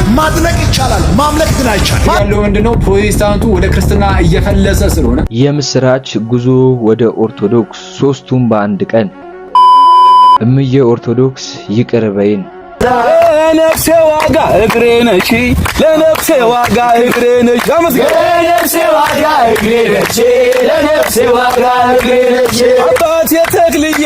ማድነቅ ይቻላል፣ ማምለክ ግን አይቻልም። ያለው ምንድነው? ፕሮቴስታንቱ ወደ ክርስትና እየፈለሰ ስለሆነ የምስራች ጉዞ ወደ ኦርቶዶክስ ሶስቱም በአንድ ቀን። እምዬ ኦርቶዶክስ ይቅር በይን። ለነፍሴ ዋጋ እግሬ ነሽ፣ ለነፍሴ ዋጋ እግሬ ነሽ፣ ለነፍሴ ዋጋ እግሬ ነሽ፣ ለነፍሴ ዋጋ እግሬ ነሽ። አባቴ ተክልዬ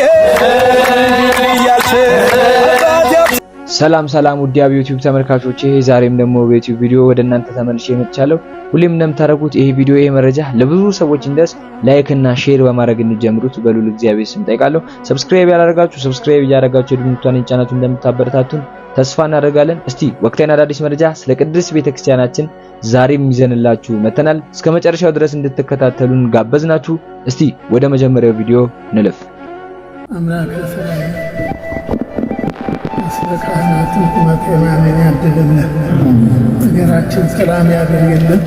ሰላም ሰላም ውድ የዩቲዩብ ተመልካቾቼ፣ ዛሬም ደግሞ በዩቲዩብ ቪዲዮ ወደ እናንተ ተመልሼ መጥቻለሁ። ሁሌም እንደምታደርጉት ይሄ ቪዲዮ መረጃ ለብዙ ሰዎች እንዲደርስ ላይክ እና ሼር በማድረግ እንጀምሩት በሉል እግዚአብሔር ስም ጠይቃለሁ። ሰብስክራይብ ያላደረጋችሁ ሰብስክራይብ እያደረጋችሁ ድምቷን ቻናሉን እንደምታበረታቱን ተስፋ እናደርጋለን። እስቲ ወቅታዊና አዳዲስ መረጃ ስለ ቅድስት ቤተክርስቲያናችን ዛሬም ይዘንላችሁ መተናል። እስከ መጨረሻው ድረስ እንድትከታተሉን ጋበዝናችሁ። እስቲ ወደ መጀመሪያው ቪዲዮ እንለፍ። አምላከ ሰላም ስለካህናቱ መከናነኛ ያድልልን፣ ሀገራችን ሰላም ያደርግልን።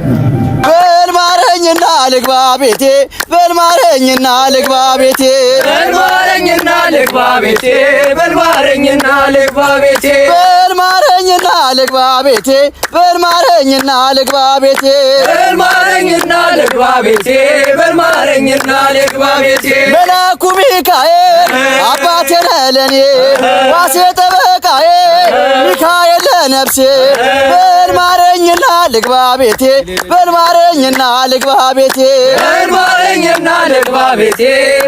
በልማረኝና ልግባ ቤቴ፣ በልማረኝና ልግባ ቤቴ፣ በልማረኝና ልግባ ቤቴ፣ በልማረኝና ልግባ ቤቴ፣ በልማረኝና ልግባ ቤቴ፣ በልማረኝና ልግባ ቤቴ፣ በልማረኝና ልግባ ቤቴ፣ በልማረኝና ልግባ ቤቴ። መልአኩ ሚካኤል አባቴ ነህ ለኔ ዋሴ ጠበቃዬ ሚካኤል ለነፍሴ፣ በልማረኝና ልግባ ቤቴ፣ በልማረኝና ልግባ ቤቴ፣ በልማረኝና ልግባ ቤቴ፣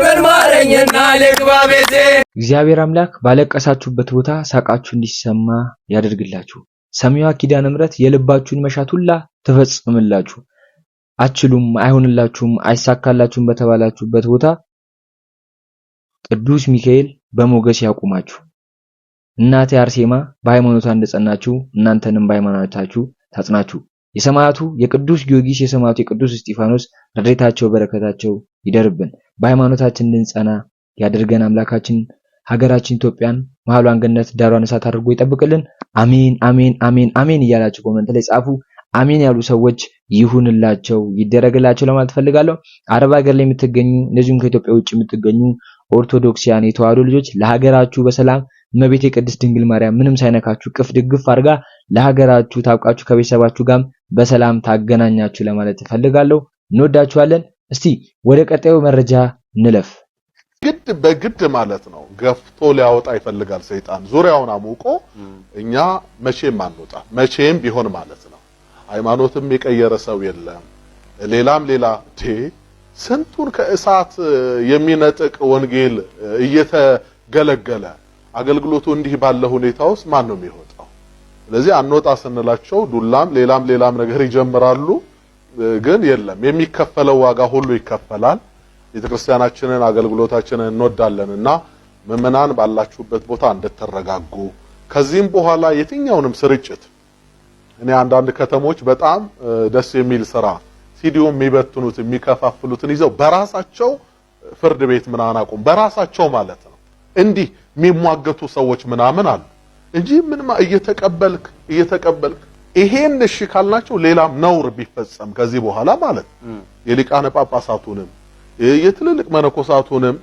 በልማረኝና ልግባ ቤቴ። እግዚአብሔር አምላክ ባለቀሳችሁበት ቦታ ሳቃችሁ እንዲሰማ ያደርግላችሁ። ሰሚዋ ኪዳነ ምሕረት የልባችሁን መሻት ሁላ ትፈጽምላችሁ። አትችሉም፣ አይሆንላችሁም፣ አይሳካላችሁም በተባላችሁበት ቦታ ቅዱስ ሚካኤል በሞገስ ያቁማችሁ። እናቴ አርሴማ በሃይማኖቷ እንደጸናችሁ እናንተንም በሃይማኖታችሁ ታጽናችሁ። የሰማዕቱ የቅዱስ ጊዮርጊስ የሰማዕቱ የቅዱስ እስጢፋኖስ ረድኤታቸው በረከታቸው ይደርብን። በሃይማኖታችን እንድንጸና ያደርገን አምላካችን። ሀገራችን ኢትዮጵያን መሃሏን ገነት ዳሯን እሳት አድርጎ ይጠብቅልን። አሜን አሜን አሜን አሜን እያላችሁ ኮሜንት ላይ ጻፉ። አሜን ያሉ ሰዎች ይሁንላቸው ይደረግላቸው ለማለት ፈልጋለሁ። አረብ ሀገር ላይ የምትገኙ እንደዚሁም ከኢትዮጵያ ውጭ የምትገኙ ኦርቶዶክሲያን የተዋሕዶ ልጆች ለሀገራችሁ በሰላም እመቤቴ ቅድስት ድንግል ማርያም ምንም ሳይነካችሁ ቅፍ ድግፍ አድርጋ ለሀገራችሁ ታብቃችሁ ከቤተሰባችሁ ጋር በሰላም ታገናኛችሁ ለማለት ፈልጋለሁ። እንወዳችኋለን። እስቲ ወደ ቀጣዩ መረጃ እንለፍ። ግድ በግድ ማለት ነው ገፍቶ ሊያወጣ ይፈልጋል ሰይጣን ዙሪያውን አሙቆ። እኛ መቼም አንወጣ መቼም ቢሆን ማለት ነው። ሃይማኖትም የቀየረ ሰው የለም። ሌላም ሌላ ስንቱን ከእሳት የሚነጥቅ ወንጌል እየተገለገለ አገልግሎቱ እንዲህ ባለ ሁኔታ ውስጥ ማን ነው የሚወጣው? ስለዚህ አንወጣ ስንላቸው ዱላም ሌላም ነገር ይጀምራሉ። ግን የለም የሚከፈለው ዋጋ ሁሉ ይከፈላል። ቤተክርስቲያናችንን አገልግሎታችንን እንወዳለንና ምዕመናን ባላችሁበት ቦታ እንድትረጋጉ ከዚህም በኋላ የትኛውንም ስርጭት እኔ አንዳንድ ከተሞች በጣም ደስ የሚል ስራ ሲዲው የሚበትኑት የሚከፋፍሉትን ይዘው በራሳቸው ፍርድ ቤት ምናምን አቁም በራሳቸው ማለት ነው እንዲህ የሚሟገቱ ሰዎች ምናምን አሉ እንጂ ምንማ እየተቀበልክ ይሄን እሺ ካልናቸው ሌላም ነውር ቢፈጸም ከዚህ በኋላ ማለት የሊቃነ ጳጳሳቱንም የትልልቅ መነኮሳቱንም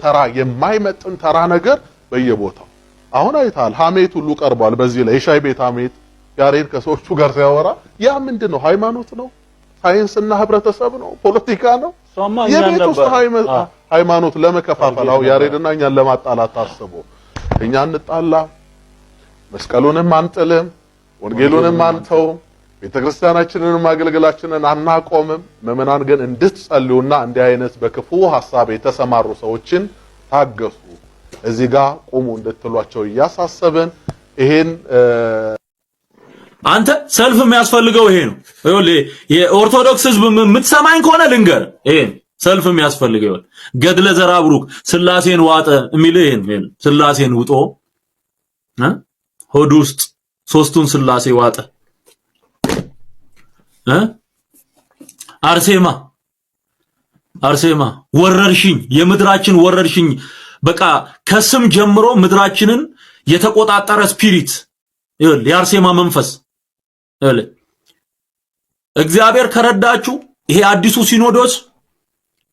ተራ የማይመጥን ተራ ነገር በየቦታው አሁን አይታል ሐሜት ሁሉ ቀርቧል። በዚህ ላይ የሻይ ቤት ሐሜት ያሬድ ከሰዎቹ ጋር ሲያወራ ያ ምንድነው? ሃይማኖት ነው? ሳይንስና ህብረተሰብ ነው? ፖለቲካ ነው? የቤት ውስጥ ሃይማኖት ለመከፋፈላው ያሬድና እኛን ለማጣላት ታስቦ እኛ እንጣላ መስቀሉንም አንጥልም ወንጌሉንም አንተው ቤተክርስቲያናችንንም አገልግላችንን አናቆምም። ምዕመናን ግን እንድትጸልዩና እንዲህ አይነት በክፉ ሐሳብ የተሰማሩ ሰዎችን ታገሱ፣ እዚህ ጋር ቁሙ እንድትሏቸው እያሳሰብን ይሄን አንተ ሰልፍ የሚያስፈልገው ይሄ ነው። ይኸውልህ የኦርቶዶክስ ህዝብ የምትሰማኝ ከሆነ ልንገር፣ ይሄ ሰልፍ የሚያስፈልገው ገድለ ዘራብሩክ ስላሴን ዋጠ የሚል ይሄን ስላሴን ውጦ ሆድ ውስጥ ሶስቱን ስላሴ ዋጠ። አርሴማ ወረርሽኝ፣ የምድራችን ወረርሽኝ በቃ ከስም ጀምሮ ምድራችንን የተቆጣጠረ ስፒሪት ይኸውልህ የአርሴማ መንፈስ ይኸውልህ። እግዚአብሔር ከረዳችሁ ይሄ አዲሱ ሲኖዶስ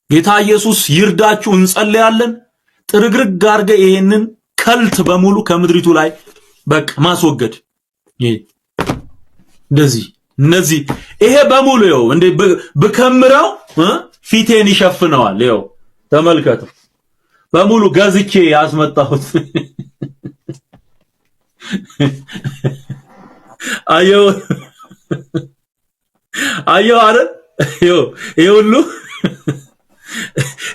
ጌታ ኢየሱስ ይርዳችሁ፣ እንጸልያለን። ጥርግርግ አድርገህ ይሄንን ከልት በሙሉ ከምድሪቱ ላይ በቃ ማስወገድ። እንደዚህ እነዚህ ይሄ በሙሉ ይኸው እንደ በከምራው ፊቴን ይሸፍነዋል። ይኸው ተመልከቱ፣ በሙሉ ገዝቼ ያስመጣሁት አየው አይደል? ይሄ ሁሉ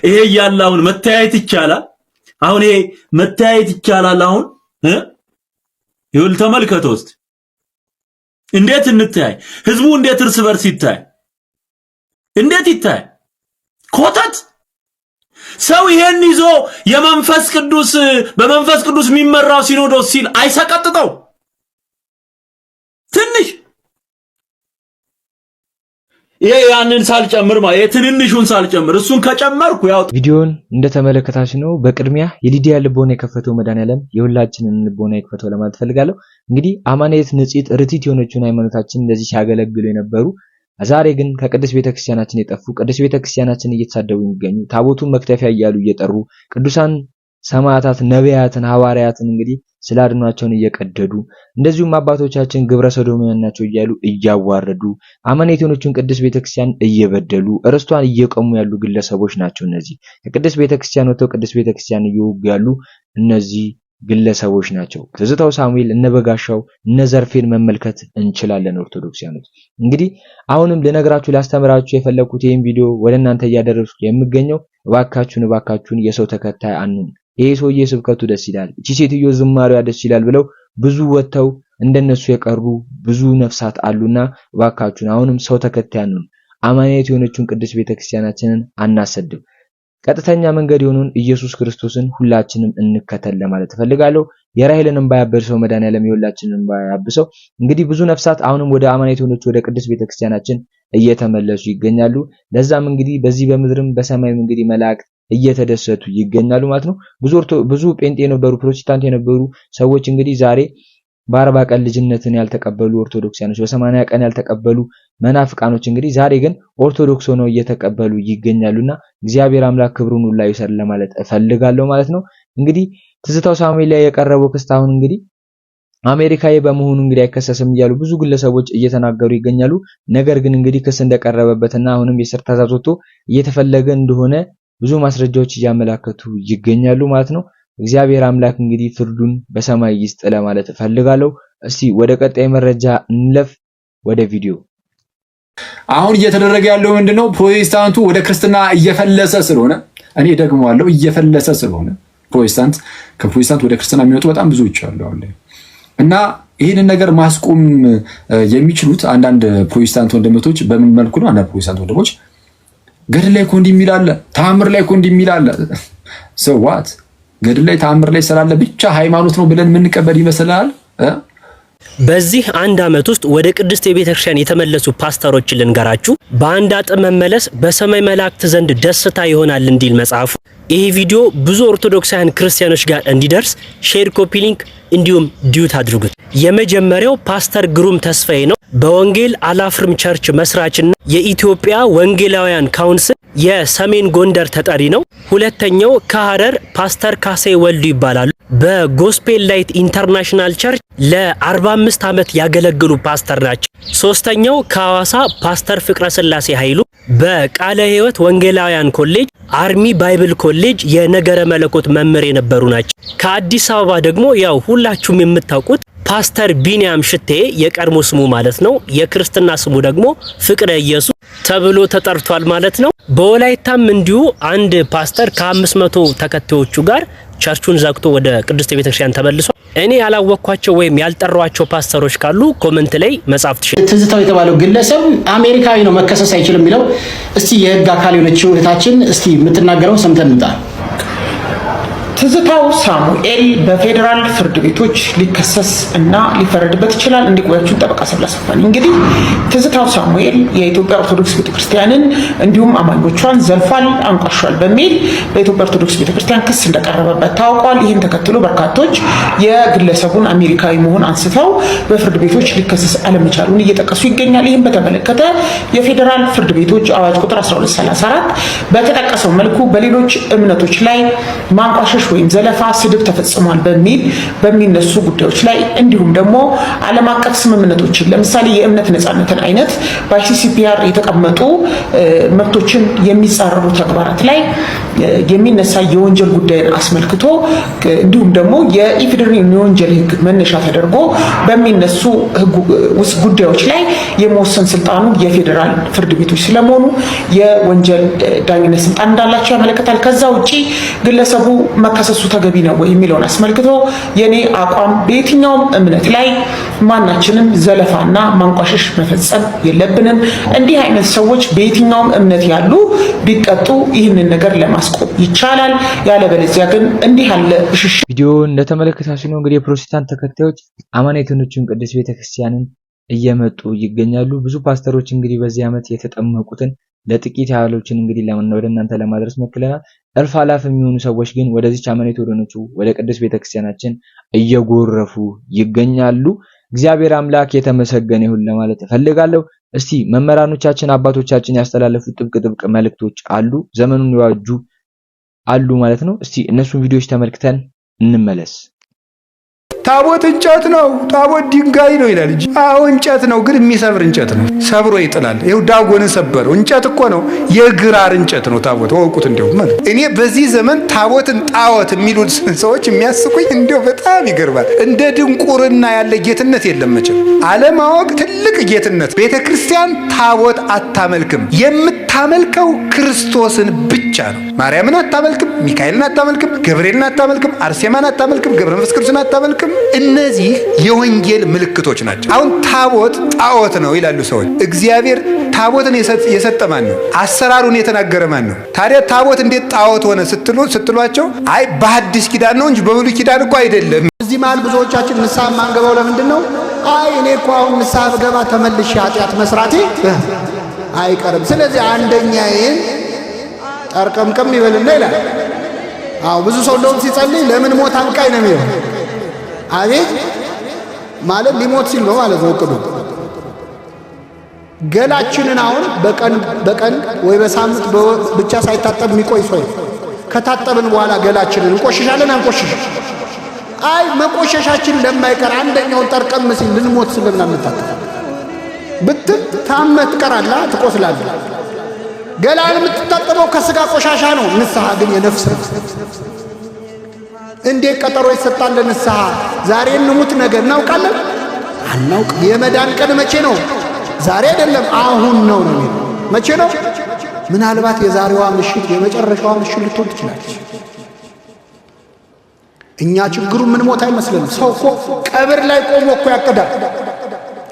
ይሄ ያላውን መታየት ይቻላል። አሁን ይሄ መታየት ይቻላል። አሁን ይሁን ተመልከቱ እስቲ እንዴት እንታይ ህዝቡ እንዴት እርስ በርስ ይታይ፣ እንዴት ይታይ ኮተት። ሰው ይሄን ይዞ የመንፈስ ቅዱስ በመንፈስ ቅዱስ የሚመራው ሲኖዶስ ሲል አይሰቀጥጠው ትንሽ ይሄ ያንን ሳልጨምር ማለት የትንንሹን ሳልጨምር እሱን ከጨመርኩ ያው ቪዲዮን እንደተመለከታችሁ ነው። በቅድሚያ የሊዲያ ልቦና የከፈተው መድኃኒዓለም የሁላችንን ልቦና የከፈተው ለማለት ፈልጋለሁ። እንግዲህ አማናዊት ንጽሕት ርቲት የሆነችውን ሃይማኖታችን እንደዚህ ሲያገለግሉ የነበሩ ዛሬ ግን ከቅድስት ቤተክርስቲያናችን የጠፉ ቅድስት ቤተክርስቲያናችን እየተሳደቡ የሚገኙ ታቦቱን መክተፊያ እያሉ እየጠሩ ቅዱሳን ሰማዕታት ነቢያትን ሐዋርያትን እንግዲህ ስላድኗቸውን እየቀደዱ እንደዚሁም አባቶቻችን ግብረ ሰዶማውያን ናቸው እያሉ እያዋረዱ አማናዊት የሆነችውን ቅድስት ቤተክርስቲያን እየበደሉ ርስቷን እየቀሙ ያሉ ግለሰቦች ናቸው። እነዚህ ከቅድስት ቤተክርስቲያን ወጥተው ቅድስት ቤተክርስቲያን እየወጉ ያሉ እነዚህ ግለሰቦች ናቸው። ትዝታው ሳሙኤል እነ በጋሻው እነ ዘርፌን መመልከት እንችላለን። ኦርቶዶክሲያኖች እንግዲህ አሁንም ልነግራችሁ ላስተምራችሁ የፈለኩት ይሄን ቪዲዮ ወደ እናንተ እያደረስኩ የምገኘው እባካችሁን የሰው ተከታይ አንሁን። ይሄ ሰውዬ ስብከቱ ደስ ይላል፣ እቺ ሴትዮ ዝማሬዋ ደስ ይላል ብለው ብዙ ወጥተው እንደነሱ የቀሩ ብዙ ነፍሳት አሉና እባካችሁን አሁንም ሰው ተከታይ አንሁን። አማናዊት የሆነችውን ቅድስት ቤተክርስቲያናችንን አናሰድብ። ቀጥተኛ መንገድ የሆነውን ኢየሱስ ክርስቶስን ሁላችንም እንከተል ለማለት ፈልጋለሁ። የራሔልን እንባ ያበሰው መድኃኒዓለም የሁላችንን እንባ ያብሰው። እንግዲህ ብዙ ነፍሳት አሁንም ወደ አማናዊት የሆነችው ወደ ቅድስት ቤተክርስቲያናችን እየተመለሱ ይገኛሉ። ለዛም እንግዲህ በዚህ በምድርም በሰማይም እንግዲህ መላእክት እየተደሰቱ ይገኛሉ ማለት ነው። ብዙ ጴንጤ የነበሩ ፕሮቴስታንት የነበሩ ሰዎች እንግዲህ ዛሬ በ40 ቀን ልጅነትን ያልተቀበሉ ኦርቶዶክሲያኖች፣ በ80 ቀን ያልተቀበሉ መናፍቃኖች እንግዲህ ዛሬ ግን ኦርቶዶክስ ሆነው እየተቀበሉ ይገኛሉና እግዚአብሔር አምላክ ክብሩን ሁሉ ይሰር ለማለት እፈልጋለሁ ማለት ነው። እንግዲህ ትዝታው ሳሙኤል ላይ የቀረበው ክስ አሁን እንግዲህ አሜሪካዊ በመሆኑ እንግዲህ አይከሰስም እያሉ ብዙ ግለሰቦች እየተናገሩ ይገኛሉ። ነገር ግን እንግዲህ ክስ እንደቀረበበትና አሁንም የስር ትዕዛዝ ወጥቶ እየተፈለገ እንደሆነ ብዙ ማስረጃዎች እያመላከቱ ይገኛሉ ማለት ነው። እግዚአብሔር አምላክ እንግዲህ ፍርዱን በሰማይ ይስጥ ለማለት እፈልጋለሁ። እስቲ ወደ ቀጣይ መረጃ እንለፍ። ወደ ቪዲዮ አሁን እየተደረገ ያለው ምንድነው? ፕሮቴስታንቱ ወደ ክርስትና እየፈለሰ ስለሆነ እኔ ደግመዋለሁ፣ እየፈለሰ ስለሆነ ከፕሮቴስታንት ወደ ክርስትና የሚወጡ በጣም ብዙዎች አሉ አሁን እና ይህንን ነገር ማስቆም የሚችሉት አንዳንድ ፕሮቴስታንት ወንድሞች በምን መልኩ ነው? አንዳንድ ፕሮቴስታንት ወንድሞች ገድል ላይ እኮ እንዲህ የሚል አለ፣ ተአምር ላይ እኮ እንዲህ የሚል አለ። ሰው ዋት ገድል ላይ ተአምር ላይ ስላለ ብቻ ሃይማኖት ነው ብለን የምንቀበል ይመስላል። በዚህ አንድ ዓመት ውስጥ ወደ ቅድስት ቤተክርስቲያን የተመለሱ ፓስተሮችን ልንገራችሁ። በአንድ አጥም መመለስ በሰማይ መላእክት ዘንድ ደስታ ይሆናል እንዲል መጽሐፉ። ይህ ቪዲዮ ብዙ ኦርቶዶክሳውያን ክርስቲያኖች ጋር እንዲደርስ ሼር፣ ኮፒ ሊንክ እንዲሁም ዲዩት አድርጉት። የመጀመሪያው ፓስተር ግሩም ተስፋዬ ነው። በወንጌል አላፍርም ቸርች መስራችና የኢትዮጵያ ወንጌላውያን ካውንስል የሰሜን ጎንደር ተጠሪ ነው። ሁለተኛው ከሐረር ፓስተር ካሴ ወልዱ ይባላሉ። በጎስፔል ላይት ኢንተርናሽናል ቸርች ለ45 ዓመት ያገለግሉ ፓስተር ናቸው። ሶስተኛው ከሐዋሳ ፓስተር ፍቅረ ስላሴ ኃይሉ በቃለ ሕይወት ወንጌላውያን ኮሌጅ አርሚ ባይብል ኮሌጅ የነገረ መለኮት መምህር የነበሩ ናቸው። ከአዲስ አበባ ደግሞ ያው ሁላችሁም የምታውቁት ፓስተር ቢኒያም ሽቴ የቀድሞ ስሙ ማለት ነው። የክርስትና ስሙ ደግሞ ፍቅረ ኢየሱስ ተብሎ ተጠርቷል ማለት ነው። በወላይታም እንዲሁ አንድ ፓስተር ከ500 ተከታዮቹ ጋር ቸርቹን ዘግቶ ወደ ቅድስት ቤተክርስቲያን ተመልሷል። እኔ ያላወቅኳቸው ወይም ያልጠሯቸው ፓስተሮች ካሉ ኮሜንት ላይ መጻፍ ትችላላችሁ። ትዝታው የተባለው ግለሰብ አሜሪካዊ ነው፣ መከሰስ አይችልም የሚለው እስቲ የህግ አካል የሆነችው እህታችን እስቲ የምትናገረው ሰምተን እንጣ። ትዝታው ሳሙኤል በፌዴራል ፍርድ ቤቶች ሊከሰስ እና ሊፈረድበት ይችላል። እንዲቆያችሁን ጠበቃ ሰብላሰፋኒ። እንግዲህ ትዝታው ሳሙኤል የኢትዮጵያ ኦርቶዶክስ ቤተክርስቲያንን እንዲሁም አማኞቿን ዘልፏል፣ አንቋሿል በሚል በኢትዮጵያ ኦርቶዶክስ ቤተክርስቲያን ክስ እንደቀረበበት ታውቋል። ይህን ተከትሎ በርካቶች የግለሰቡን አሜሪካዊ መሆን አንስተው በፍርድ ቤቶች ሊከሰስ አለመቻሉን እየጠቀሱ ይገኛል። ይህን በተመለከተ የፌዴራል ፍርድ ቤቶች አዋጅ ቁጥር 1234 በተጠቀሰው መልኩ በሌሎች እምነቶች ላይ ማንቋሸሽ ወይም ዘለፋ፣ ስድብ ተፈጽሟል በሚል በሚነሱ ጉዳዮች ላይ እንዲሁም ደግሞ ዓለም አቀፍ ስምምነቶችን ለምሳሌ የእምነት ነጻነትን አይነት በአይሲሲፒአር የተቀመጡ መብቶችን የሚጻረሩ ተግባራት ላይ የሚነሳ የወንጀል ጉዳይን አስመልክቶ እንዲሁም ደግሞ የኢፌዴሪ የወንጀል ሕግ መነሻ ተደርጎ በሚነሱ ጉዳዮች ላይ የመወሰን ስልጣኑ የፌዴራል ፍርድ ቤቶች ስለመሆኑ የወንጀል ዳኝነት ስልጣን እንዳላቸው ያመለክታል። ከዛ ውጪ ግለሰቡ መከሰሱ ተገቢ ነው የሚለውን አስመልክቶ የኔ አቋም በየትኛውም እምነት ላይ ማናችንም ዘለፋና ማንቋሸሽ መፈጸም የለብንም። እንዲህ አይነት ሰዎች በየትኛውም እምነት ያሉ ቢቀጡ ይህንን ነገር ለማስቆም ይቻላል። ያለበለዚያ ግን እንዲህ ያለ እሽሽ ቪዲዮ እንደተመለከታችሁ ነው እንግዲህ የፕሮቴስታንት ተከታዮች አማኔቶችን ቅድስት ቤተክርስቲያንን እየመጡ ይገኛሉ። ብዙ ፓስተሮች እንግዲህ በዚህ ዓመት የተጠመቁትን ለጥቂት ያህሎችን እንግዲህ ወደ እናንተ ለማድረስ መክለናል። እልፍ አላፍ የሚሆኑ ሰዎች ግን ወደዚህ አማኔት ወደ ቅድስት ቤተክርስቲያናችን እየጎረፉ ይገኛሉ። እግዚአብሔር አምላክ የተመሰገነ ይሁን ለማለት እፈልጋለሁ። እስቲ መምህራኖቻችን አባቶቻችን ያስተላለፉት ጥብቅ መልእክቶች አሉ፣ ዘመኑን ይዋጁ አሉ ማለት ነው። እስቲ እነሱን ቪዲዮዎች ተመልክተን እንመለስ። ታቦት እንጨት ነው፣ ታቦት ድንጋይ ነው ይላል እንጂ አሁን እንጨት ነው፣ ግን የሚሰብር እንጨት ነው፣ ሰብሮ ይጥላል። ይኸው ዳጎንን ሰበረው። እንጨት እኮ ነው፣ የግራር እንጨት ነው ታቦት። ወቁት እንደው ማለት እኔ በዚህ ዘመን ታቦትን ጣዖት የሚሉት ሰዎች የሚያስቁኝ እንደው በጣም ይገርማል። እንደ ድንቁርና ያለ ጌትነት የለም መቼም። አለማወቅ ትልቅ ጌትነት። ቤተክርስቲያን ታቦት አታመልክም፣ የምታመልከው ክርስቶስን ብቻ ነው። ማርያምን አታመልክም፣ ሚካኤልን አታመልክም፣ ገብርኤልን አታመልክም፣ አርሴማን አታመልክም፣ ገብረ መንፈስ ቅዱስን አታመልክም። እነዚህ የወንጌል ምልክቶች ናቸው። አሁን ታቦት ጣዖት ነው ይላሉ ሰዎች። እግዚአብሔር ታቦትን የሰጠ ማን ነው? አሰራሩን የተናገረ ማን ነው? ታዲያ ታቦት እንዴት ጣዖት ሆነ ስትሏቸው አይ በሐዲስ ኪዳን ነው እንጂ በብሉይ ኪዳን እኮ አይደለም። እዚህ መሀል ብዙዎቻችን ንስሐ ማንገባው ለምንድን ነው? አይ እኔ እኮ አሁን ንስሐ ብገባ ተመልሼ ኃጢአት መስራቴ አይቀርም፣ ስለዚህ አንደኛዬን ጠርቀምቀም ይበልና ይላል። አዎ ብዙ ሰው እንደውም ሲጸልይ ለምን ሞት አንቃኝ ነው የሚለው። አቤት ማለት ሊሞት ሲል ነው ማለት ነው እቅዱ። ገላችንን አሁን በቀን ወይ በሳምንት ብቻ ሳይታጠብ የሚቆይ ሰው ከታጠብን በኋላ ገላችንን እንቆሽሻለን አንቆሽሽ? አይ መቆሸሻችን ለማይቀር አንደኛውን ጠርቀም ሲል ልንሞት ስለምን አንታጠብ ብትል ታመህ ትቀራለህ፣ ትቆስላለህ። ገላን የምትታጠበው ከስጋ ቆሻሻ ነው። ንስሐ ግን የነፍስ ነው። እንዴት ቀጠሮ ይሰጣል ለንስሐ? ዛሬ እንሙት ነገ እናውቃለን? አናውቅ። የመዳን ቀን መቼ ነው? ዛሬ አይደለም አሁን ነው ነው። መቼ ነው? ምናልባት የዛሬዋ ምሽት የመጨረሻዋ ምሽት ልትሆን ትችላለች። እኛ ችግሩ ምን ሞት አይመስልም። ሰው እኮ ቀብር ላይ ቆሞ እኮ ያቅዳል።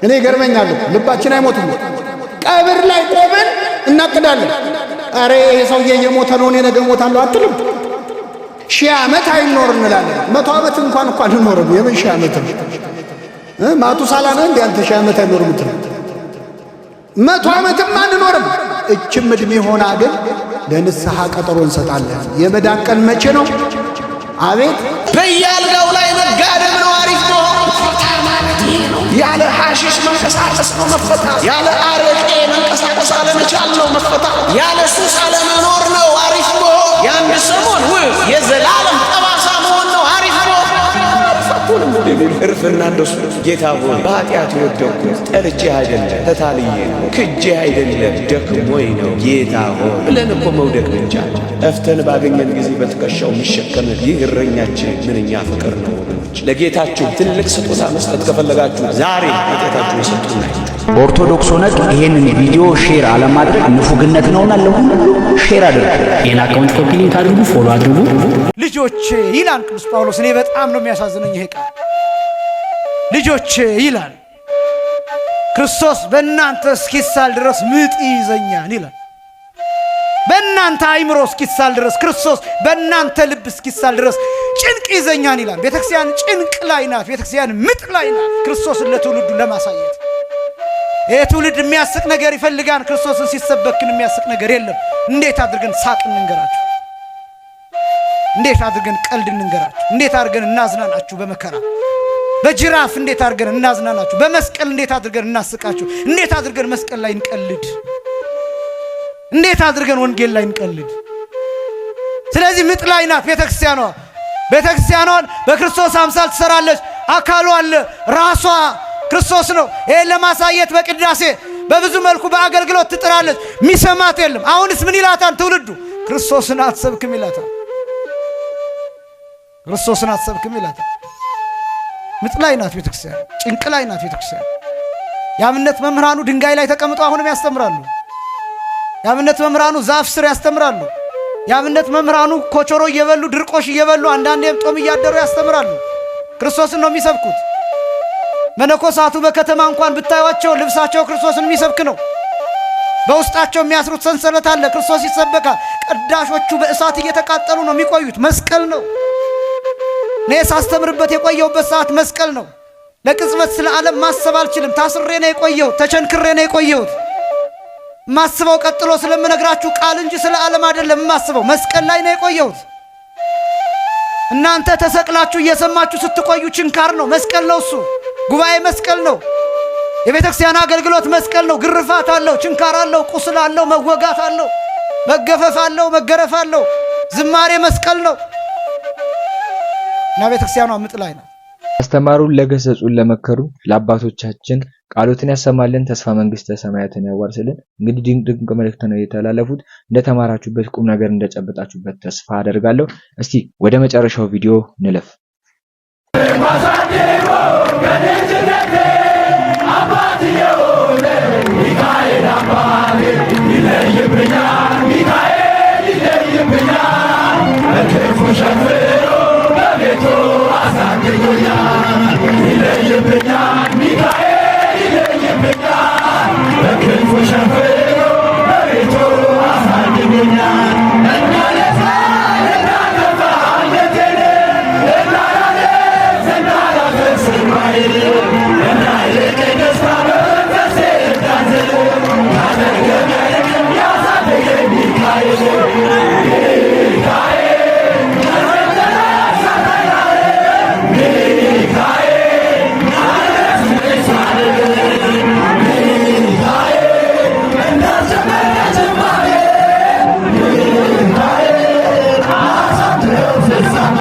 እኔ ይገርመኛል። ልባችን አይሞትም። ቀብር ላይ ቆመን እናቅዳለን። አሬ ይሄ ሰውዬ እየሞተ ነው፣ እኔ ነገ ሞታለሁ አትልም። 1000 ዓመት አይኖር እንላለን። 100 ዓመት እንኳን አንኖርም። የምን 1000 ዓመት ነው? ማቱሳላ ነው እንዴ አንተ 1000 ዓመት አይኖርም የምትለው? 100 ዓመትም አንኖርም። እችም እድሜ ሆና ግን ለንስሐ ቀጠሮ እንሰጣለን። የመዳን ቀን መቼ ነው? አቤት በያልጋው ላይ መጋደም ነው አሪፍ ነው። ያለ ሐሺሽ መንቀሳቀስ ነው መፈታት። ያለ አረቄ መንቀሳቀስ አለመቻል ነው መፈታት። ያለ ሱስ አለመኖር ነው አሪፍ ነው። የአንድ ሰሞን ውብ የዘላለም ጠባሳ መሆን ነው አሪፍ ነው። እርፍና እንደሱ ጌታ ሆይ በኃጢአት የወደቅኩት ጠልቼህ አይደለም፣ ተታልዬ ነው፣ ክጄህ አይደለም፣ ደክሞኝ ነው ጌታ ሆይ ብለን እኮ መውደቅ ብቻ እፍተን ባገኘን ጊዜ በትከሻው የሚሸከም ይህ እረኛችን ምንኛ ፍቅር ነው። ወገኖች ለጌታችሁ ትልቅ ስጦታ መስጠት ከፈለጋችሁ ዛሬ ኃጢአታችሁን ሰጡና ኦርቶዶክስ ሆነህ ይሄንን ቪዲዮ ሼር አለማድረግ ንፉግነት ነውና ለሁሉ ሼር አድርጉ። ይሄን አካውንት ኮፒ ሊንክ አድርጉ፣ ፎሎ አድርጉ። ልጆቼ ይላል ቅዱስ ጳውሎስ። እኔ በጣም ነው የሚያሳዝነኝ ይሄ ቃል ልጆቼ ይላል። ክርስቶስ በእናንተ እስኪሳል ድረስ ምጥ ይዘኛል ይላል። በእናንተ አይምሮ እስኪሳል ድረስ ክርስቶስ በእናንተ ልብ እስኪሳል ድረስ ጭንቅ ይዘኛል ይላል። ቤተክርስቲያን ጭንቅ ላይ ናት። ቤተክርስቲያን ምጥ ላይ ናት። ክርስቶስን ለትውልዱ ለማሳየት ይሄ ትውልድ የሚያስቅ ነገር ይፈልጋል። ክርስቶስን ሲሰበክን የሚያስቅ ነገር የለም። እንዴት አድርገን ሳቅ እንንገራችሁ? እንዴት አድርገን ቀልድ እንንገራችሁ? እንዴት አድርገን እናዝናናችሁ? በመከራ በጅራፍ እንዴት አድርገን እናዝናናችሁ? በመስቀል እንዴት አድርገን እናስቃችሁ? እንዴት አድርገን መስቀል ላይ እንቀልድ? እንዴት አድርገን ወንጌል ላይ እንቀልድ? ስለዚህ ምጥ ላይ ናት ቤተክርስቲያኗ። ቤተክርስቲያኗን በክርስቶስ አምሳል ትሰራለች። አካሉ አለ፣ ራሷ ክርስቶስ ነው። ይሄን ለማሳየት በቅዳሴ በብዙ መልኩ በአገልግሎት ትጥራለች። ሚሰማት የለም። አሁንስ ምን ይላታል ትውልዱ? ክርስቶስን አትሰብክም ይላታል። ክርስቶስን አትሰብክም ይላታል። ምጥ ላይ ናት ቤተክርስቲያን፣ ጭንቅ ላይ ናት ቤተክርስቲያን። የአብነት መምህራኑ ድንጋይ ላይ ተቀምጠው አሁንም ያስተምራሉ። የአብነት መምህራኑ ዛፍ ስር ያስተምራሉ። የአብነት መምህራኑ ኮቾሮ እየበሉ ድርቆሽ እየበሉ አንዳንዴም ጦም እያደሩ ያስተምራሉ። ክርስቶስን ነው የሚሰብኩት። መነኮሳቱ በከተማ እንኳን ብታዩቸው ልብሳቸው ክርስቶስን የሚሰብክ ነው። በውስጣቸው የሚያስሩት ሰንሰለት አለ፣ ክርስቶስ ይሰበካል። ቀዳሾቹ በእሳት እየተቃጠሉ ነው የሚቆዩት። መስቀል ነው። እኔ ሳስተምርበት የቆየሁበት ሰዓት መስቀል ነው። ለቅጽበት ስለ ዓለም ማሰብ አልችልም። ታስሬ ነው የቆየሁት፣ ተቸንክሬ ነው የቆየሁት። ማስበው ቀጥሎ ስለምነግራችሁ ቃል እንጂ ስለ ዓለም አይደለም ማስበው። መስቀል ላይ ነው የቆየሁት። እናንተ ተሰቅላችሁ እየሰማችሁ ስትቆዩ ችንካር ነው፣ መስቀል ነው እሱ። ጉባኤ መስቀል ነው። የቤተክርስቲያን አገልግሎት መስቀል ነው። ግርፋት አለው፣ ችንካር አለው፣ ቁስል አለው፣ መወጋት አለው፣ መገፈፍ አለው፣ መገረፍ አለው። ዝማሬ መስቀል ነው እና ቤተክርስቲያኗ ምጥ ላይ ናት። ያስተማሩን፣ ለገሰጹን፣ ለመከሩን ለአባቶቻችን ቃሎትን ያሰማልን፣ ተስፋ መንግስተ ሰማያትን ያዋርስልን። እንግዲህ ድንቅ መልእክት ነው የተላለፉት። እንደተማራችሁበት ቁም ነገር እንደጨበጣችሁበት ተስፋ አደርጋለሁ። እስቲ ወደ መጨረሻው ቪዲዮ እንለፍ።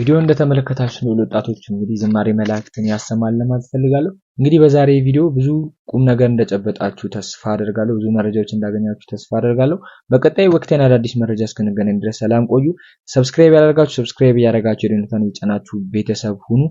ቪዲዮ እንደተመለከታችሁ ነው ወጣቶች። እንግዲህ ዝማሬ መላእክትን ያሰማል ለማለት ፈልጋለሁ። እንግዲህ በዛሬ ቪዲዮ ብዙ ቁም ነገር እንደጨበጣችሁ ተስፋ አደርጋለሁ። ብዙ መረጃዎች እንዳገኛችሁ ተስፋ አደርጋለሁ። በቀጣይ ወቅቴና አዳዲስ መረጃ እስክንገናኝ ድረስ ሰላም ቆዩ። ሰብስክራይብ ያደርጋችሁ ሰብስክራይብ ያደርጋችሁ ደንታን ይጫናችሁ ቤተሰብ ሁኑ።